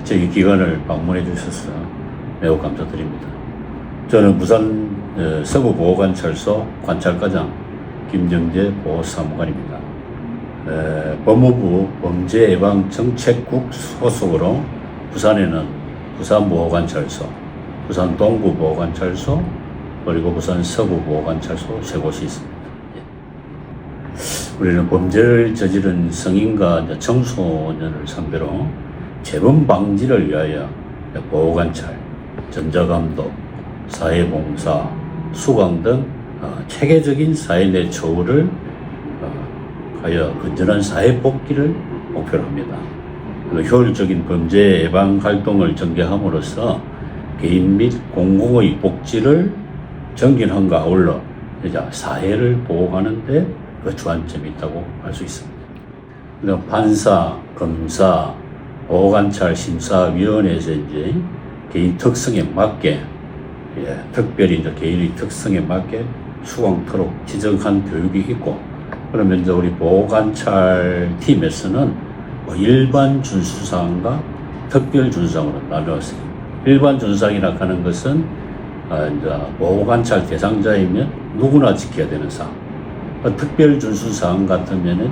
저희 기관을 방문해 주셔서 매우 감사드립니다. 저는 부산 서부보호관찰소 관찰과장 김정재 보호사무관입니다. 법무부 범죄예방정책국 소속으로 부산에는 부산보호관찰소, 부산 동구보호관찰소, 그리고 부산 서구보호관찰소 세 곳이 있습니다. 우리는 범죄를 저지른 성인과 청소년을 상대로 재범 방지를 위하여 보호관찰, 전자감독, 사회봉사, 수강 등 체계적인 사회 내 처우를 하여 건전한 사회 복귀를 목표로 합니다. 효율적인 범죄 예방 활동을 전개함으로써 개인 및 공공의 복지를 정진함과 아울러 사회를 보호하는 데 그 주안점이 있다고 할 수 있습니다. 판사, 검사, 보호관찰 심사위원회에서 개인 특성에 맞게, 특별히 개인의 특성에 맞게 수강토록 지정한 교육이 있고, 그러면 우리 보호관찰 팀에서는 일반 준수사항과 특별 준수사항으로 나누었습니다. 일반 준수사항이라 하는 것은 보호관찰 대상자이면 누구나 지켜야 되는 사항. 특별 준수사항 같으면은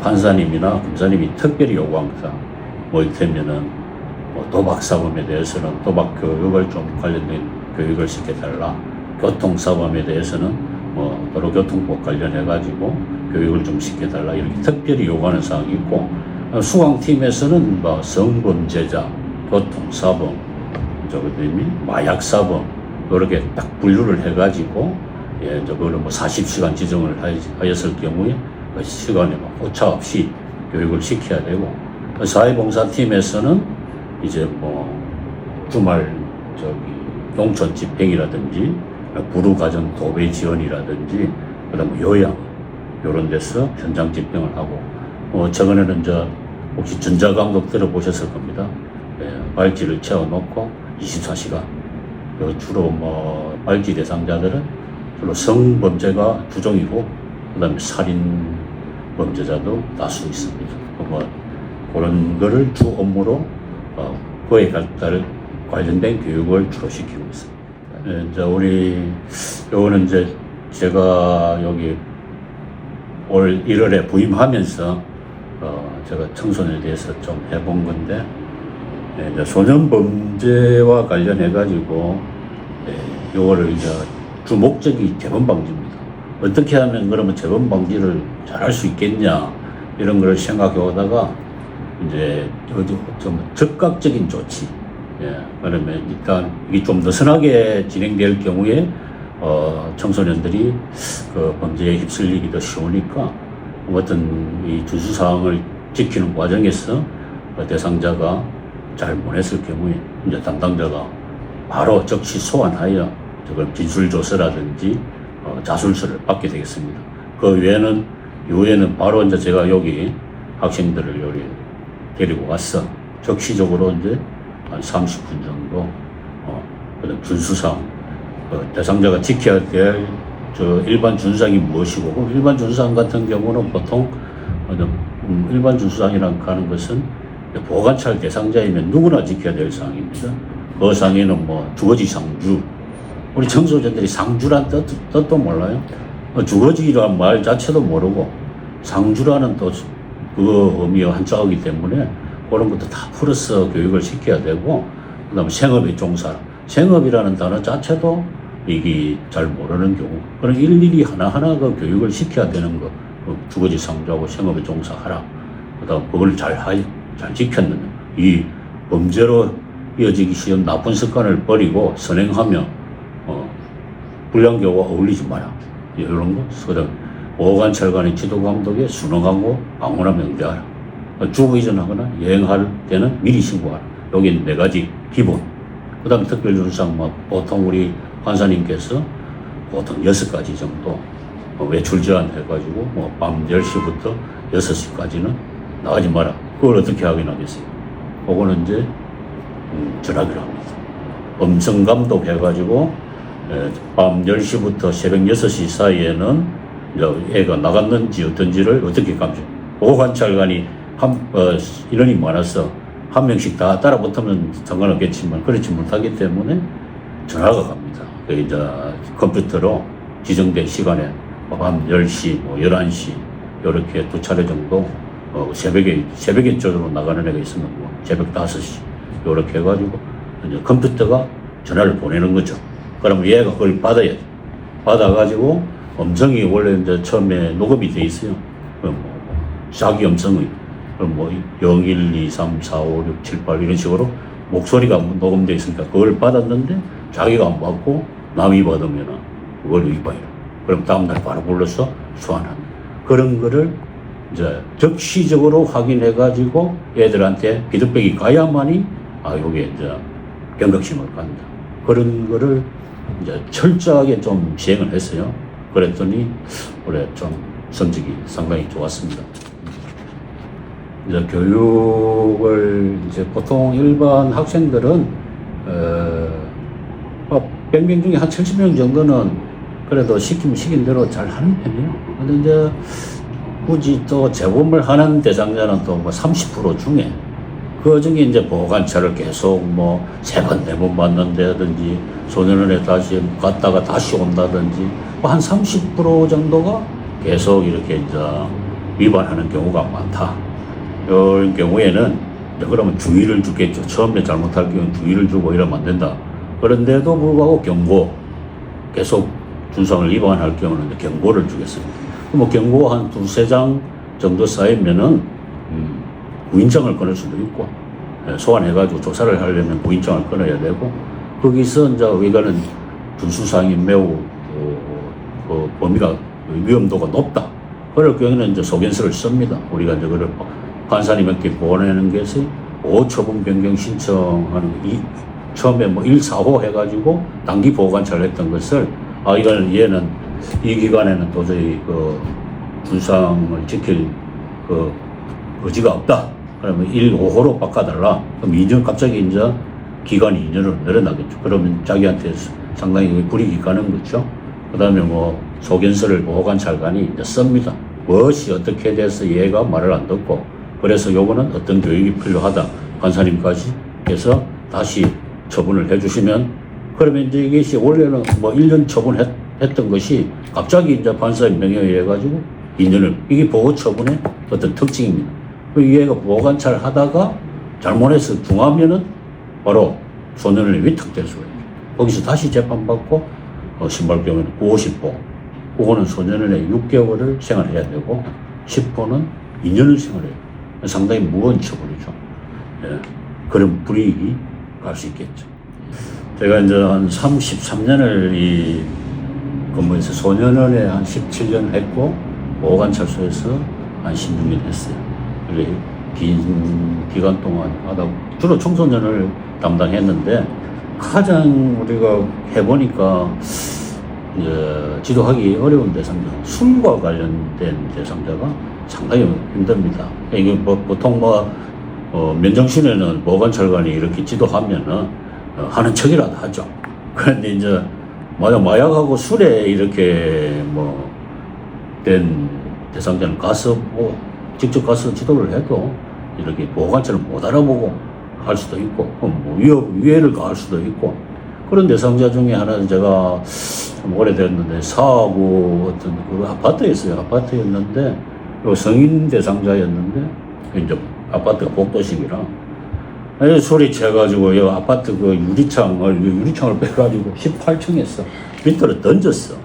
판사님이나 검사님이 특별히 요구한 사항, 이를테면은 도박사범에 대해서는 도박 교육을 좀 관련된 교육을 시켜달라. 교통사범에 대해서는 도로교통법 관련해가지고 교육을 좀 시켜달라. 이렇게 특별히 요구하는 사항이 있고, 수강팀에서는 성범죄자, 교통사범, 마약사범, 이렇게 딱 분류를 해가지고, 그거를 40시간 지정을 하였을 경우에 그 시간에 오차 없이 교육을 시켜야 되고, 사회봉사팀에서는 주말 농촌 집행이라든지 부루가정 도배 지원이라든지 그다음 요양 이런 데서 현장 집행을 하고, 최근에는 혹시 전자감독 들어보셨을 겁니다. 발찌를 채워놓고 24시간. 주로 발찌 대상자들은 주로 성범죄가 주종이고, 그다음에 살인 범죄자도 다수 있습니다. 그런 거를 주 업무로 그에 관련된 교육을 주로 시키고 있습니다. 요거는 제가 여기 올 1월에 부임하면서 제가 청소년에 대해서 좀 해본 건데, 소년 범죄와 관련해가지고, 요거를 주 목적이 재범 방지입니다. 어떻게 하면 그러면 재범 방지를 잘 할 수 있겠냐, 이런 걸 생각해 오다가, 좀 즉각적인 조치. 그러면 일단 이게 좀 느슨하게 진행될 경우에, 청소년들이 그 범죄에 휩쓸리기 더 쉬우니까, 어떤 이 준수사항을 지키는 과정에서 대상자가 잘 못했을 경우에, 담당자가 바로 즉시 소환하여 저걸 진술조서라든지 자술서를 받게 되겠습니다. 그 이후에는 바로 제가 여기 학생들을 여기 데리고 와서 적시적으로 한 30분 정도 그다음 준수사항, 대상자가 지켜야 될 일반 준수사항이 무엇이고, 일반 준수사항 같은 경우는 보통 일반 준수사항이라고 하는 것은 보호관찰 대상자이면 누구나 지켜야 될 사항입니다. 그 사항에는 주거지 상주, 우리 청소년들이 상주란 뜻도 몰라요. 주거지라는 말 자체도 모르고, 상주라는 또 그 의미와 한자어기 때문에 그런 것도 다 풀어서 교육을 시켜야 되고, 그 다음에 생업에 종사, 생업이라는 단어 자체도 이게 잘 모르는 경우, 그런 일일이 하나하나 그 교육을 시켜야 되는 거, 주거지 상주하고 생업에 종사하라. 그 다음 그걸 잘 지켰느냐. 이 범죄로 이어지기 쉬운 나쁜 습관을 버리고 선행하며, 불량교와 어울리지 마라. 이런 거. 그다음 보호관찰관의 지도감독에 순응하고 방문하 명대하라. 주거 이전하거나 여행할 때는 미리 신고하라. 여기 4가지 기본. 그다음 특별준수사항 보통 우리 판사님께서 보통 6가지 정도 외출 제한 해가지고 밤 10시부터 6시까지는 나가지 마라. 그걸 어떻게 확인하겠어요? 그거는 전화기로 합니다. 음성감독 해가지고 밤 10시부터 새벽 6시 사이에는 애가 나갔는지 어떤지를 어떻게 감시. 보호관찰관이 인원이 많아서 한 명씩 다 따라 붙으면 상관없겠지만 그렇지 못하기 때문에 전화가 갑니다. 그 이제 컴퓨터로 지정된 시간에 밤 10시, 뭐 11시 이렇게 두 차례 정도 새벽에 쪽으로 나가는 애가 있으면 뭐 새벽 5시 이렇게 해가지고 이제 컴퓨터가 전화를 보내는 거죠. 그러면 얘가 그걸 받아야 돼. 받아가지고 음성이 원래 이제 처음에 녹음이 돼 있어요. 뭐 자기 음성의 뭐 0, 1, 2, 3, 4, 5, 6, 7, 8 이런 식으로 목소리가 녹음돼 있으니까 그걸 받았는데 자기가 안 받고 남이 받으면 그걸 위반이라. 그럼 다음날 바로 불러서 소환하는 그런 거를 이제 적시적으로 확인해가지고 애들한테 피드백이 가야만이 요게 이제 경각심을 갖는다. 그런 거를 이제 철저하게 좀 시행을 했어요. 그랬더니 올해 좀 성적이 상당히 좋았습니다. 이제 교육을 이제 보통 일반 학생들은 100명 중에 한 70명 정도는 그래도 시킨 대로 잘 하는 편이에요. 근데 이제 굳이 또 재범을 하는 대상자는 또 뭐 30% 중에 그 중에 이제 보호관찰을 계속 뭐 3번, 4번 받는다든지 소년원에 다시 갔다가 다시 온다든지 한 30% 정도가 계속 이렇게 이제 위반하는 경우가 많다. 이런 경우에는 이제 그러면 주의를 주겠죠. 처음에 잘못할 경우는 주의를 주고 이러면 안 된다. 그런데도 불구하고 경고, 계속 준상을 위반할 경우는 이제 경고를 주겠습니다. 뭐 경고 한 2-3장 정도 쌓이면은 구인장을 끊을 수도 있고, 소환해가지고 조사를 하려면 구인장을 끊어야 되고, 거기서 이제 이거는 준수사항이 매우 범위가 위험도가 높다. 그럴 경우에는 이제 소견서를 씁니다. 우리가 이제 그걸 판사님께 보내는 것이 보호처분 변경 신청하는 처음에 뭐 1, 4호 해가지고 단기 보호관찰을 했던 것을 이건 얘는 이 기간에는 도저히 그 준상을 지킬 그 의지가 없다. 그러면 1, 5호로 바꿔달라. 그럼 2년 갑자기 이제 기간이 2년으로 늘어나겠죠. 그러면 자기한테 상당히 불이익이 가는 거죠. 그 다음에 뭐 소견서를 보호관찰관이 이제 씁니다. 무엇이 어떻게 돼서 얘가 말을 안 듣고 그래서 요거는 어떤 교육이 필요하다. 판사님까지 해서 다시 처분을 해주시면 그러면 이제 이것이 원래는 뭐 1년 처분했던 것이 갑자기 이제 판사의 명령에 의해 가지고 2년을 이게 보호처분의 어떤 특징입니다. 얘가 보호관찰 하다가 잘못해서 중하면은 바로 소년원에 위탁될 수가 있죠. 거기서 다시 재판받고 신발병원에 90호 그거는 소년원에 6개월을 생활해야 되고 10호는 2년을 생활해야 돼요. 상당히 무거운 처벌이죠. 예. 그런 불이익이 갈 수 있겠죠. 제가 이제 한 33년을 이 근무해서 소년원에 한 17년 했고 보호관찰소에서 한 16년 했어요. 그래 긴 기간 동안 하다 주로 청소년을 담당했는데 가장 우리가 해보니까 이제 지도하기 어려운 대상자, 술과 관련된 대상자가 상당히 힘듭니다. 이게 뭐 보통 면정신에는 보호관찰관이 이렇게 지도하면은 하는 척이라도 하죠. 그런데 이제 마약하고 술에 이렇게 된 대상자는 가서 직접 가서 지도를 해도 이렇게 보호관찰을 못 알아보고 할 수도 있고 위해를 가할 수도 있고 그런 대상자 중에 하나는 제가 좀 오래됐는데 사하구 어떤 그 아파트였어요. 아파트였는데 성인 대상자였는데 이제 아파트가 복도식이라 술이 채가지고 여 아파트 그 유리창을 빼가지고 18층에서 밑으로 던졌어.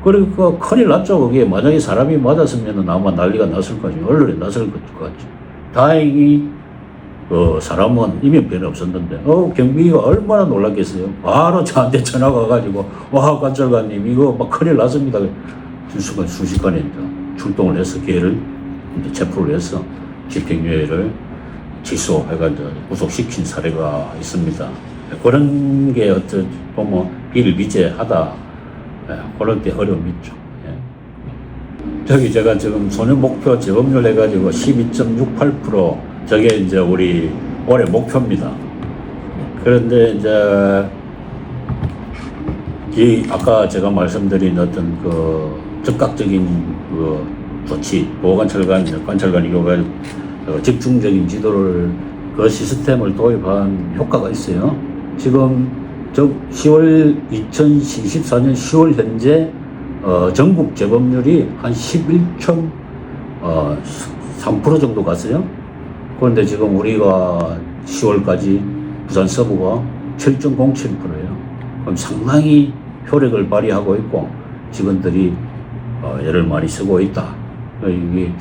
그러니까 큰일 났죠. 그게 만약에 사람이 맞았으면 아마 난리가 났을 거지. 언론에 났을 것 같지. 다행히 사람은 이명변이 없었는데 경비가 얼마나 놀랐겠어요. 바로 저한테 전화가 가지고 와 관찰관님 이거 막 큰일 났습니다. 순식간에 이제 출동을 해서 걔를 이제 체포를 해서 집행유예를 취소해가지고 구속시킨 사례가 있습니다. 그런 게 보면 비일비재하다. 그럴 때 어려움이 있죠. 저기 제가 지금 소년 목표 재범률 해가지고 12.68% 저게 이제 우리 올해 목표입니다. 그런데 이제 아까 제가 어떤 그 즉각적인 그 조치, 보호관찰관, 관찰관이 집중적인 지도를 그 시스템을 도입한 효과가 있어요. 지금 2024년 10월 현재 전국 재범률이 한 11.3% 정도 갔어요. 그런데 지금 우리가 10월까지 부산 서부가 7.07%예요. 그럼 상당히 효력을 발휘하고 있고 직원들이 애를 많이 쓰고 있다. 이게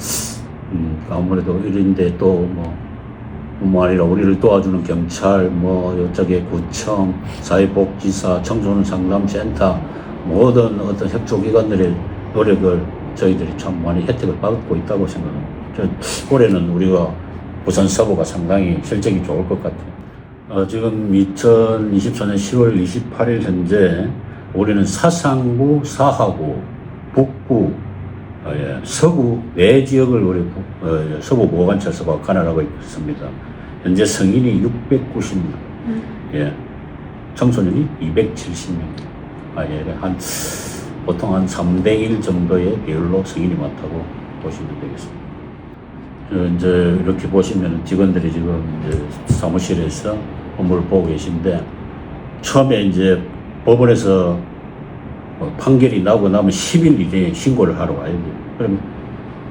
아무래도 이런데 또 뿐만 아니라 우리를 도와주는 경찰, 이쪽에 구청, 사회복지사, 청소년 상담센터 모든 어떤 협조기관들의 노력을 저희들이 참 많이 혜택을 받고 있다고 생각합니다. 올해는 우리가 부산 서부가 상당히 실적이 좋을 것 같아요. 지금 2024년 10월 28일 현재 우리는 사상구, 사하구, 북구, 서구 네 지역을 우리 서부 보호관찰소가 관할하고 있습니다. 현재 성인이 690명, 청소년이 270명. 보통 한 3대1 정도의 비율로 성인이 많다고 보시면 되겠습니다. 이제 이렇게 보시면 직원들이 지금 이제 사무실에서 업무를 보고 계신데, 처음에 이제 법원에서 판결이 나고 나면 10일 이내에 신고를 하러 와야 돼요. 그럼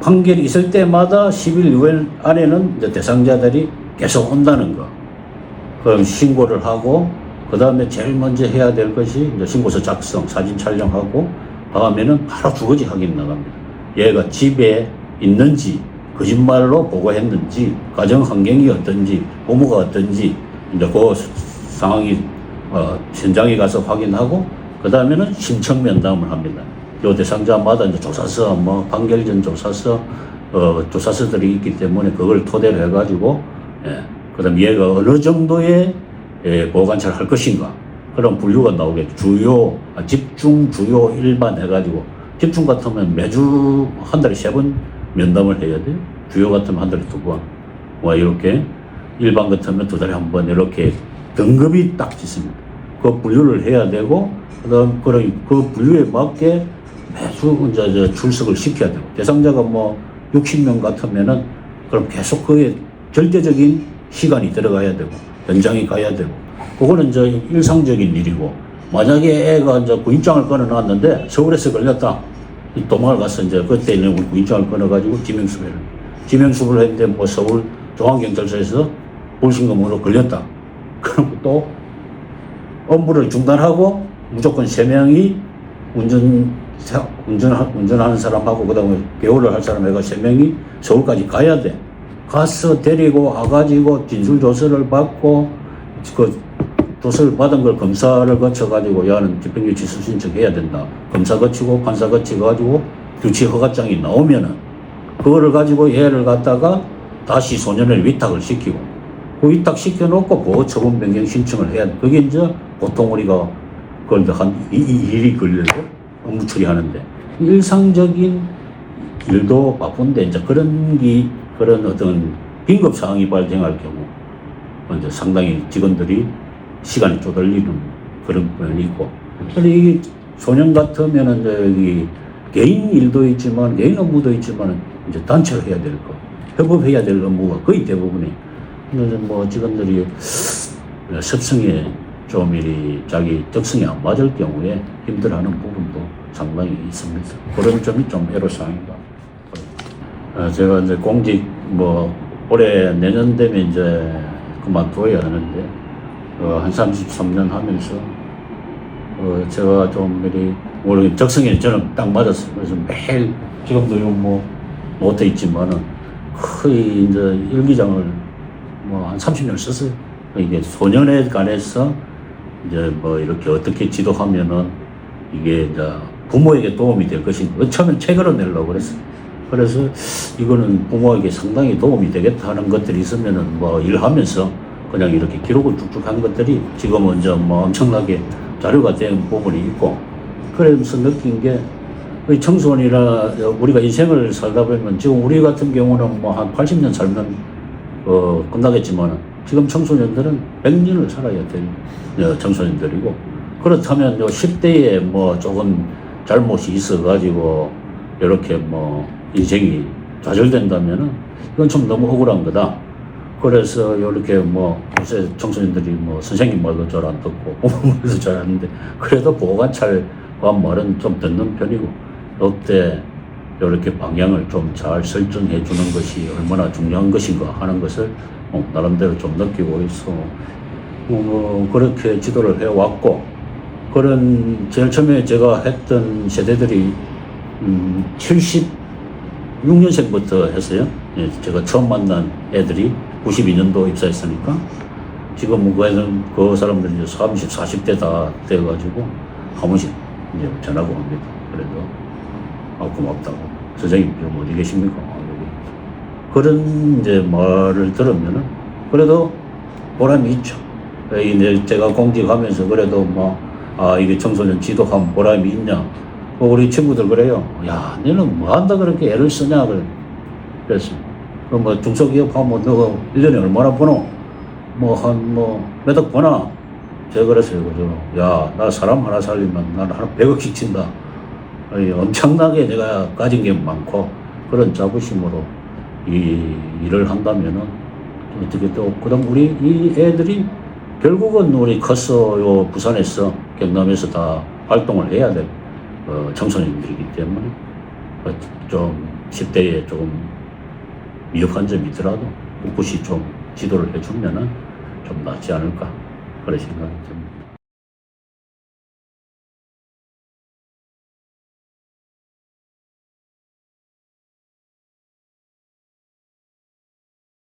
판결이 있을 때마다 10일 이후 안에는 이제 대상자들이 계속 온다는 거. 그럼 신고를 하고, 그 다음에 제일 먼저 해야 될 것이 이제 신고서 작성, 사진 촬영하고, 다음에는 바로 주거지 확인 나갑니다. 얘가 집에 있는지, 거짓말로 보고했는지, 가정 환경이 어떤지, 부모가 어떤지, 이제 그 상황이, 현장에 가서 확인하고, 그 다음에는 신청 면담을 합니다. 요 대상자마다 이제 조사서, 판결 전 조사서, 조사서들이 있기 때문에 그걸 토대로 해가지고, 그 다음 얘가 어느 정도의 보호관찰을 할 것인가. 그런 분류가 나오겠죠. 집중, 주요, 일반 해가지고, 집중 같으면 매주 한 달에 3번 면담을 해야 돼요. 주요 같으면 한 달에 2번. 이렇게. 일반 같으면 2달에 1번. 이렇게 등급이 딱 있습니다. 그 분류를 해야 되고, 그 다음, 그 분류에 맞게 매주 이제 출석을 시켜야 되고, 대상자가 60명 같으면은, 그럼 계속 그에 절대적인 시간이 들어가야 되고, 현장에 가야 되고, 그거는 이제 일상적인 일이고, 만약에 애가 이제 구인장을 끊어놨는데, 서울에서 걸렸다. 도망을 가서 이제 그때는 우리 구인장을 끊어가지고 지명수배를 했는데 서울 중앙경찰서에서 불신검으로 걸렸다. 그럼 또 업무를 중단하고 무조건 3명이 운전하는 사람하고 그다음에 배우를 할 사람 애가 3명이 서울까지 가야 돼. 가서 데리고 와가지고 진술조서를 받고 그 조서를 받은 걸 검사를 거쳐가지고 야는 집행유치 신청해야 된다. 검사 거치고 판사 거치가지고 유치 허가장이 나오면은 그거를 가지고 얘를 갖다가 다시 소년을 위탁을 시키고 그 위탁 시켜놓고 보호처분 변경 신청을 해야 돼. 그게 이제 보통 우리가 그걸 한 2일이 걸려서 업무 처리하는데 일상적인 일도 바쁜데 이제 그런 어떤 긴급 상황이 발생할 경우 이제 상당히 직원들이 시간이 쪼들리는 그런 면이 있고. 근데 이게 소년 같으면은 저기 개인 일도 있지만 개인 업무도 있지만 이제 단체로 해야 될 거, 협업해야 될 업무가 거의 대부분이. 근데 직원들이 습성에 좀 이리 자기 적성에 안 맞을 경우에 힘들어하는 부분도 상당히 있습니다. 그런 점이 좀 애로사항입니다. 제가 이제 공직 올해 내년 되면 이제 그만둬야 하는데 한 33년 하면서 제가 좀 이리 모르겠 적성에 저는 딱 맞았어요. 그래서 매일 지금도 못해 있지만은 거의 이제 일기장을 한 30년 썼어요. 이게 소년에 관해서 이제 이렇게 어떻게 지도하면은 이게 이제 부모에게 도움이 될 것인가. 처음엔 책으로 내려고 그랬어요. 그래서 이거는 부모에게 상당히 도움이 되겠다 하는 것들이 있으면은 일하면서 그냥 이렇게 기록을 쭉쭉 한 것들이 지금은 이제 엄청나게 자료가 된 부분이 있고, 그래서 느낀 게 청소년이나 우리가 인생을 살다 보면 지금 우리 같은 경우는 한 80년 살면 끝나겠지만 지금 청소년들은 100년을 살아야 될 청소년들이고, 그렇다면 10대에 조금 잘못이 있어가지고 이렇게 인생이 좌절된다면은 이건 좀 너무 억울한 거다. 그래서 이렇게 뭐 요새 청소년들이 뭐 선생님 말도 잘 안 듣고 부모 말도 잘 안 듣는데 그래도 보호관찰관 말은 좀 듣는 편이고 이때 이렇게 방향을 좀 잘 설정해 주는 것이 얼마나 중요한 것인가 하는 것을 나름대로 좀 느끼고 있어. 그렇게 지도를 해왔고 그런 제일 처음에 제가 했던 세대들이 76년생부터 했어요. 예, 제가 처음 만난 애들이 92년도 입사했으니까 지금 그 애는 그 사람들이 이제 30, 40대 다 돼가지고 한 번씩 이제 전화가 옵니다. 그래도 고맙다고 선생님 좀 어디 계십니까? 여기. 그런 이제 말을 들으면은 그래도 보람이 있죠. 이제 제가 공직하면서 그래도 뭐 이게 청소년 지도하면 보람이 있냐? 우리 친구들 그래요. 야, 너는 뭐 한다 그렇게 애를 쓰냐? 그랬어. 그럼 뭐 중소기업 하면 너 1년에 얼마나 버노? 몇억 버나? 제가 그랬어요. 그죠? 야, 나 사람 하나 살리면 난 한 100억씩 친다. 엄청나게 내가 가진 게 많고 그런 자부심으로 이 일을 한다면은 어떻게 또 그다음 우리 이 애들이 결국은 우리 커서 요 부산에서 경남에서 다 활동을 해야 될 청소년들이기 때문에 좀 10대에 조금 미흡한 점이 있더라도 꿋꿋이 좀 지도를 해주면은 좀 낫지 않을까 그런 생각이 듭니다.